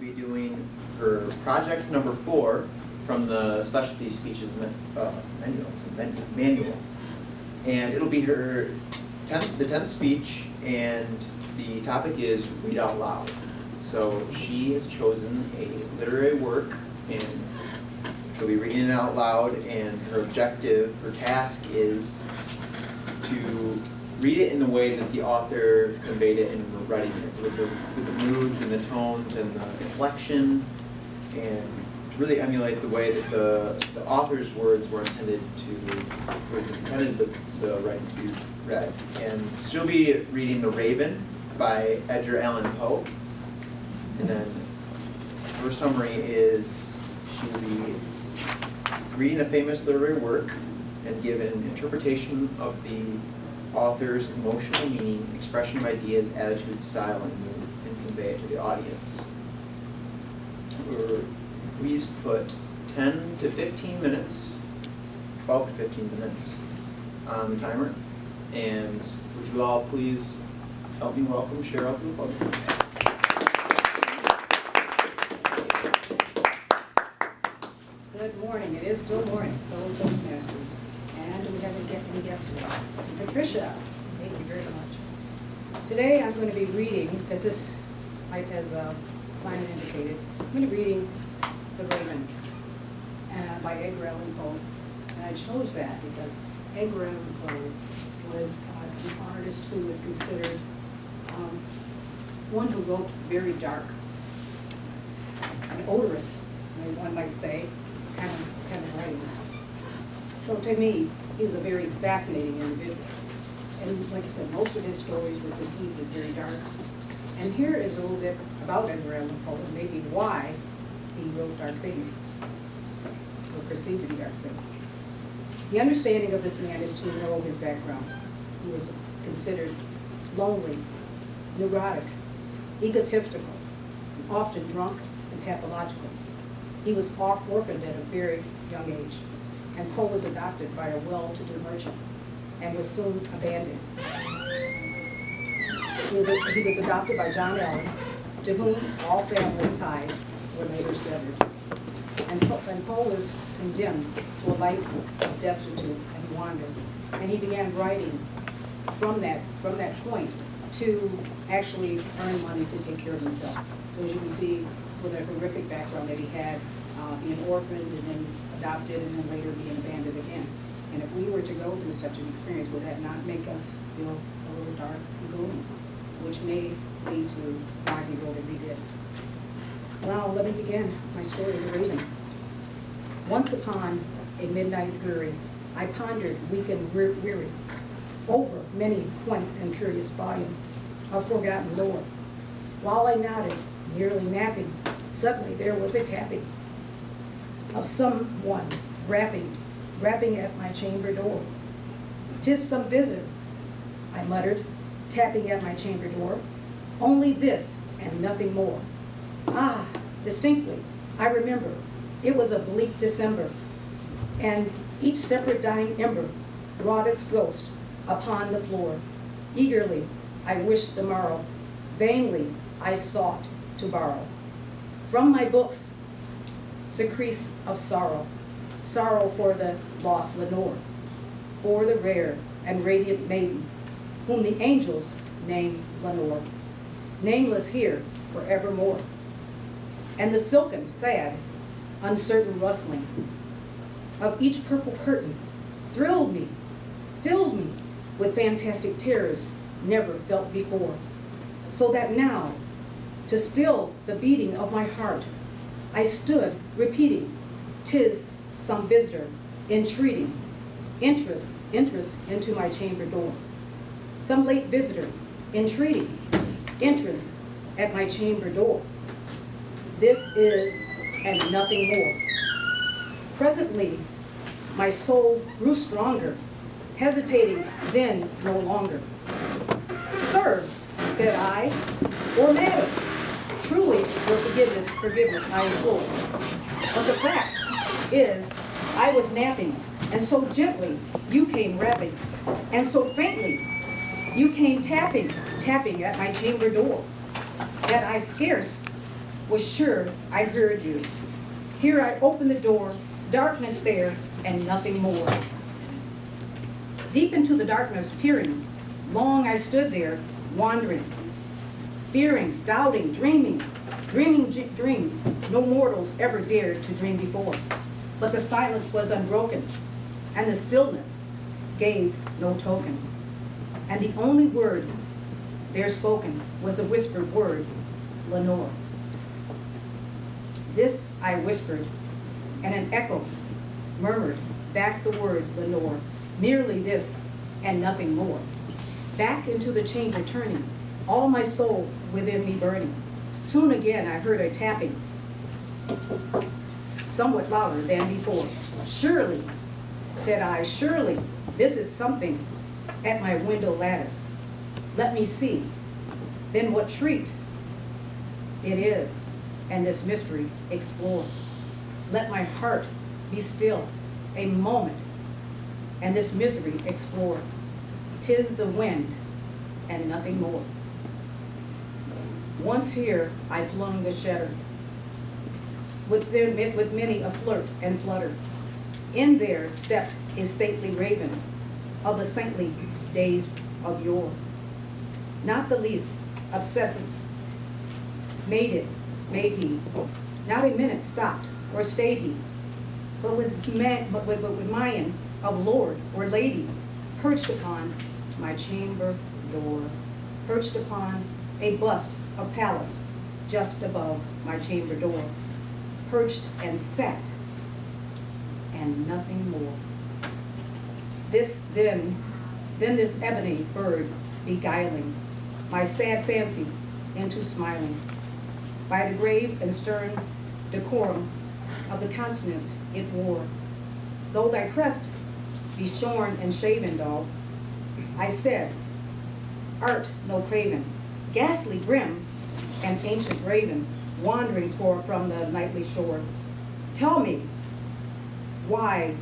Be doing her project number 4 from the specialty speeches manual, and it'll be her the 10th speech, and the topic is read out loud. So she has chosen a literary work, and she'll be reading it out loud, and her objective, her task is to read it in the way that the author conveyed it in writing it, with the moods and the tones and the inflection, and to really emulate the way that the author's words were intended the writing to be read. And she'll be reading The Raven by Edgar Allan Poe, and then her summary is she'll be reading a famous literary work and give an interpretation of the author's emotional meaning, expression of ideas, attitude, style, and mood, and convey it to the audience. Please put 10 to 15 minutes, 12 to 15 minutes on the timer. And would you all please help me welcome Cheryl to the podium. Good morning. It is still morning, fellow Toastmasters. And we haven't got any guests today. Patricia, thank you very much. Today I'm going to be reading, because this, as Simon indicated, I'm going to be reading The Raven by Edgar Allan Poe. And I chose that because Edgar Allan Poe was an artist who was considered one who wrote very dark and odorous, one might say, kind of writings. So to me, he was a very fascinating individual. And like I said, most of his stories were perceived as very dark. And here is a little bit about Edgar Allan Poe, and maybe why he wrote dark things, or perceived to be dark things. The understanding of this man is to know his background. He was considered lonely, neurotic, egotistical, often drunk and pathological. He was orphaned at a very young age, and Poe was adopted by a well-to-do merchant and was soon abandoned. He was adopted by John Allen, to whom all family ties were later severed. And Poe was condemned to a life of destitute and wander, and he began writing from that point to actually earn money to take care of himself. So as you can see, with a horrific background that he had, being orphaned and then adopted and then later being abandoned again. And if we were to go through such an experience, would that not make us feel a little dark and gloomy, which may lead to why he wrote as he did. Well, let me begin my story of The Raven. Once upon a midnight dreary, I pondered, weak and weary, over many quaint and curious volume of forgotten lore. While I nodded, nearly napping, suddenly there was a tapping of someone rapping at my chamber door. "'Tis some visitor," I muttered, tapping at my chamber door. "Only this and nothing more." Ah, distinctly, I remember. It was a bleak December, and each separate dying ember wrought its ghost upon the floor. Eagerly, I wished the morrow. Vainly, I sought to borrow from my books secrets of sorrow. Sorrow for the lost Lenore, for the rare and radiant maiden, whom the angels named Lenore, nameless here forevermore. And the silken, sad, uncertain rustling of each purple curtain thrilled me, filled me with fantastic terrors never felt before. So that now, to still the beating of my heart, I stood repeating, "'Tis some visitor, entreating, interest into my chamber door. Some late visitor, entreating, entrance at my chamber door. This is and nothing more." Presently, my soul grew stronger, hesitating then no longer. "Sir," said I, "or madam, truly your forgiveness I implore. But the fact is, I was napping, and so gently you came rapping, and so faintly you came tapping at my chamber door, that I scarce was sure I heard you. Here I opened the door, darkness there, and nothing more. Deep into the darkness peering, long I stood there, wandering, fearing, doubting, dreaming dreams no mortals ever dared to dream before. But the silence was unbroken, and the stillness gave no token. And the only word there spoken was a whispered word, Lenore. This I whispered, and an echo murmured back the word Lenore, merely this and nothing more. Back into the chamber turning, all my soul within me burning. Soon again I heard a tapping, somewhat louder than before. Surely, said I, surely this is something at my window lattice. Let me see, then what treat it is, and this mystery explore. Let my heart be still a moment, and this misery explore. 'Tis the wind, and nothing more. Once here I flung the shutter, with many a flirt and flutter. In there stepped a stately raven of the saintly days of yore. Not the least obsessence made he. Not a minute stopped or stayed he, but with mien of lord or lady, perched upon my chamber door, perched upon a bust of Pallas just above my chamber door, perched and sat, and nothing more. Then this ebony bird beguiling my sad fancy into smiling, by the grave and stern decorum of the countenance it wore. Though thy crest be shorn and shaven, dog, I said, art no craven, ghastly grim, and ancient raven, wandering forth from the nightly shore. Tell me why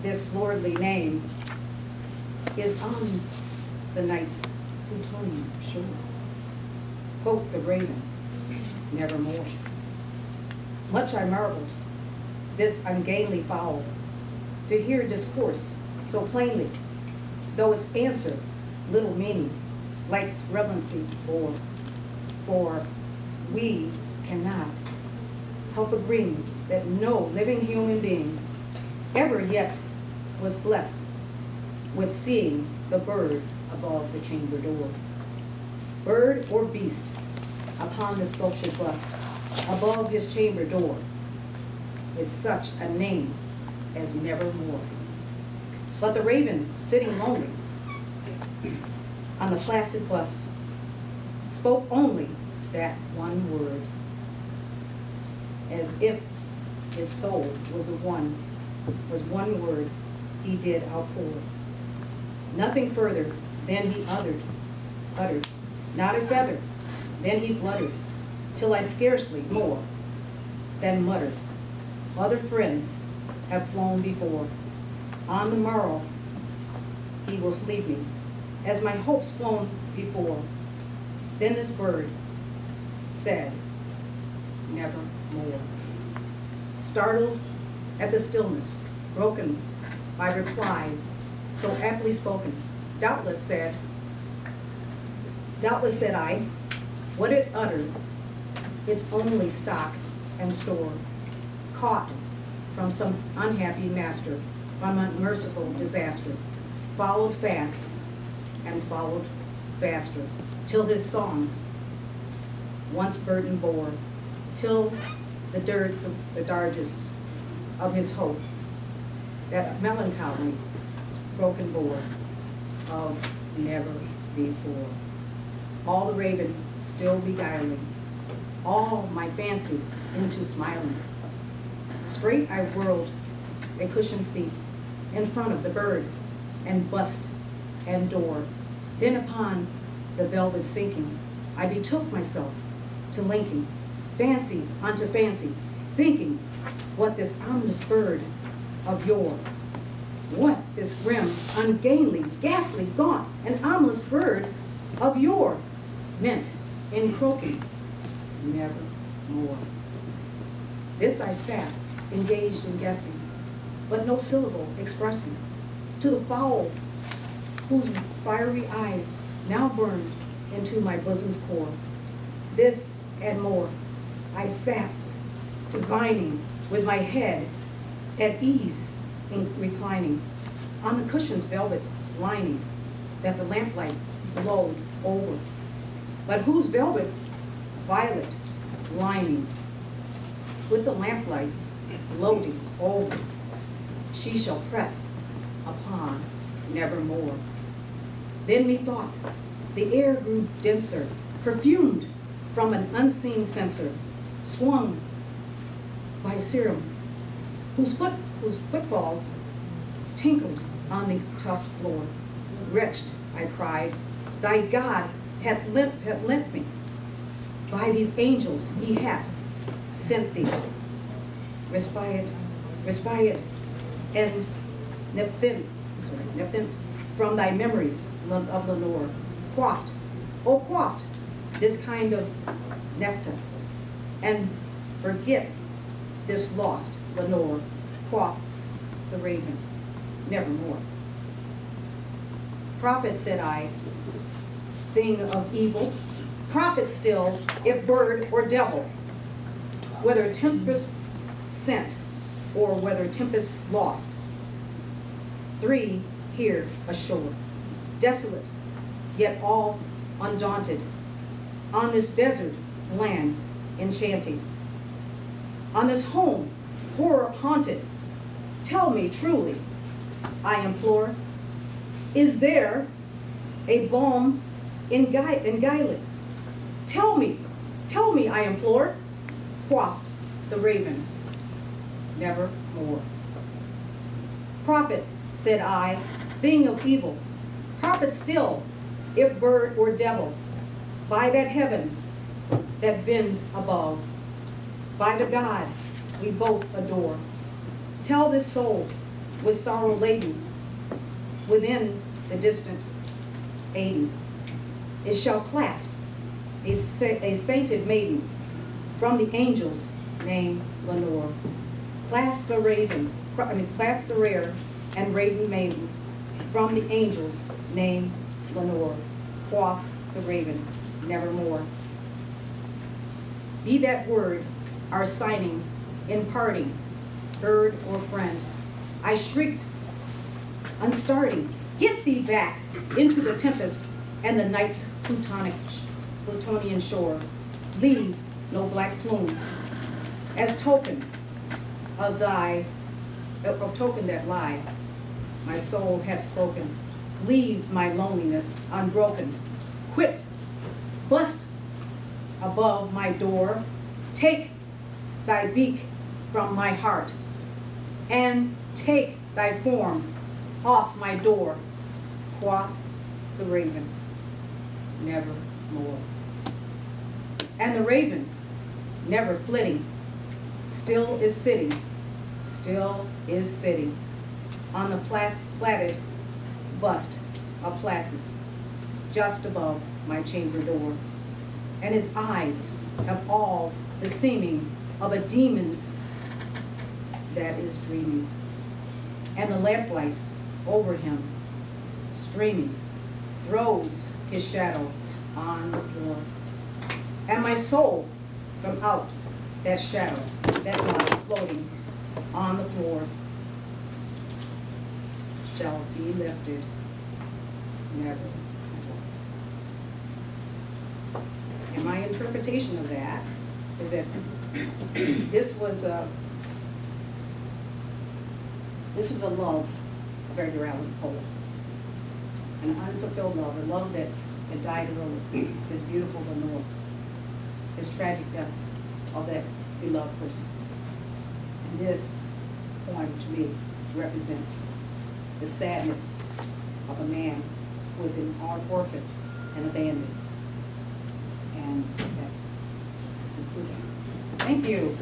this lordly name is on the night's plutonium shore. Quoth the raven, nevermore. Much I marveled, this ungainly fowl, to hear discourse so plainly, though its answer little meaning, like relevancy bore. For we cannot help agreeing that no living human being ever yet was blessed with seeing the bird above the chamber door. Bird or beast upon the sculptured bust above his chamber door is such a name as nevermore. But the raven sitting lonely on the placid bust spoke only that one word, as if his soul was one word he did outpour. Nothing further than he uttered, not a feather, then he fluttered, till I scarcely more than muttered. Other friends have flown before. On the morrow he will sleep me, as my hopes flown before. Then this bird said, nevermore. Startled at the stillness, broken by reply so aptly spoken, doubtless said I, what it uttered, its only stock and store, caught from some unhappy master, from unmerciful disaster, followed fast and followed faster, till his songs once burden bore, till the dargest of his hope, that melancholy broken bore of never before. All the raven still beguiling, all my fancy into smiling. Straight I whirled a cushioned seat in front of the bird and bust and door. Then upon the velvet sinking, I betook myself to linking fancy unto fancy, thinking what this ominous bird of yore, what this grim, ungainly, ghastly, gaunt, and ominous bird of yore meant in croaking nevermore. more. This I sat, engaged in guessing, but no syllable expressing, to the fowl whose fiery eyes now burned into my bosom's core. This and more, I sat, divining, with my head at ease in reclining, on the cushion's velvet lining that the lamplight glowed over, but whose velvet violet lining, with the lamplight gloating over, she shall press upon nevermore. Then methought the air grew denser, perfumed from an unseen censer, swung by serum, whose footfalls tinkled on the tufted floor. Wretched, I cried, thy God hath lent me. By these angels he hath sent thee. Respite, and nepenthe from thy memories of Lenore. Quaffed, oh quaffed, this kind of nectar, and forget this lost Lenore. Quaff the raven, nevermore. Prophet, said I, thing of evil, prophet still, if bird or devil, whether tempest sent or whether tempest lost. Three here ashore, desolate, yet all undaunted, on this desert land enchanting, on this home horror haunted. Tell me truly, I implore, is there a balm in Gilead? Tell me, I implore. Quaff the raven, nevermore. Prophet, said I, thing of evil, prophet still, if bird or devil, by that heaven that bends above, by the God we both adore. Tell this soul with sorrow laden, within the distant Aden, it shall clasp a sainted maiden from the angels named Lenore. Clasp the rare and raven maiden from the angels named Lenore. Quaff the raven, nevermore. Be that word our signing in parting, bird or friend. I shrieked, unstarting, get thee back into the tempest and the night's Plutonian shore. Leave no black plume as token of token that lie. My soul hath spoken. Leave my loneliness unbroken. Quit, bust above my door. Take thy beak from my heart, and take thy form off my door. Quaff the raven, nevermore. And the raven, never flitting, still is sitting on the plaited bust of Placis, just above my chamber door. And his eyes have all the seeming of a demon's that is dreaming. And the lamplight over him, streaming, throws his shadow on the floor. And my soul from out that shadow that lies floating on the floor shall be lifted never. And my interpretation of that is that this was a love of Edgar Allan Poe, an unfulfilled love, a love that died early, his beautiful Lenore, his tragic death of that beloved person. And this poem to me represents the sadness of a man who had been orphaned and abandoned. And that's concluding. Thank you.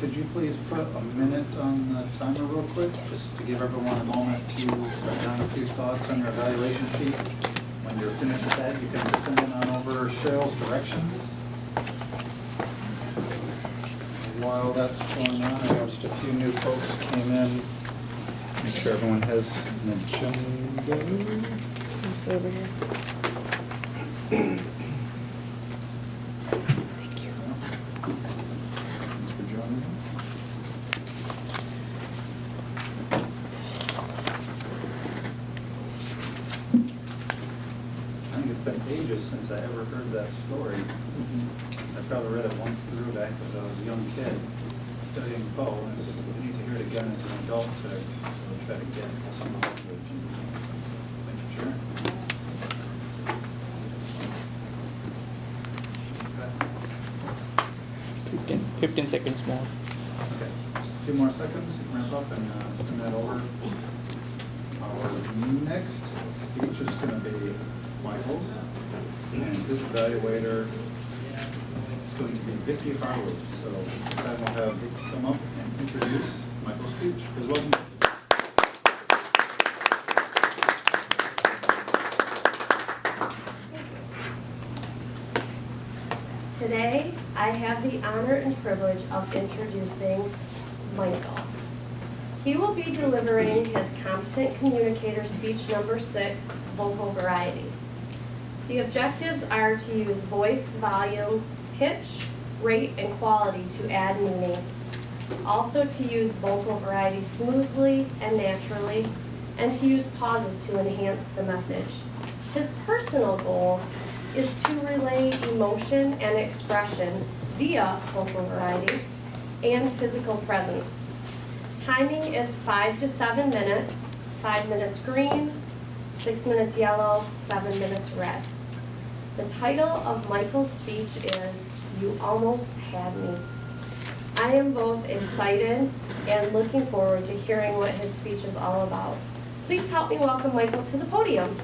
could you please put a minute on the timer real quick, just to give everyone a moment to write down a few thoughts on your evaluation sheet? When you're finished with that, you can send it on over Cheryl's direction. While that's going on, I noticed a few new folks came in. Make sure everyone has an agenda. It's over here. Thanks for joining us. I think it's been ages since I ever heard that story. I probably read it once through back as I was a young kid studying Poe. I need to hear it again as an adult to try to get some of it. Thank you, Chair. 15 seconds more. Okay, just a few more seconds, you can wrap up and send that over. Our next speech is going to be Michael's, and his evaluator is going to be Vicki Harwood. So this time we'll have Vicki come up and introduce Michael's speech. Please welcome. Today, I have the honor and privilege of introducing Michael. He will be delivering his Competent Communicator Speech number 6, vocal variety. The objectives are to use voice, volume, pitch, rate, and quality to add meaning. Also to use vocal variety smoothly and naturally, and to use pauses to enhance the message. His personal goal is to relay emotion and expression via vocal variety and physical presence. Timing is 5 to 7 minutes, 5 minutes green, 6 minutes yellow, 7 minutes red. The title of Michael's speech is You Almost Had Me. I am both excited and looking forward to hearing what his speech is all about. Please help me welcome Michael to the podium.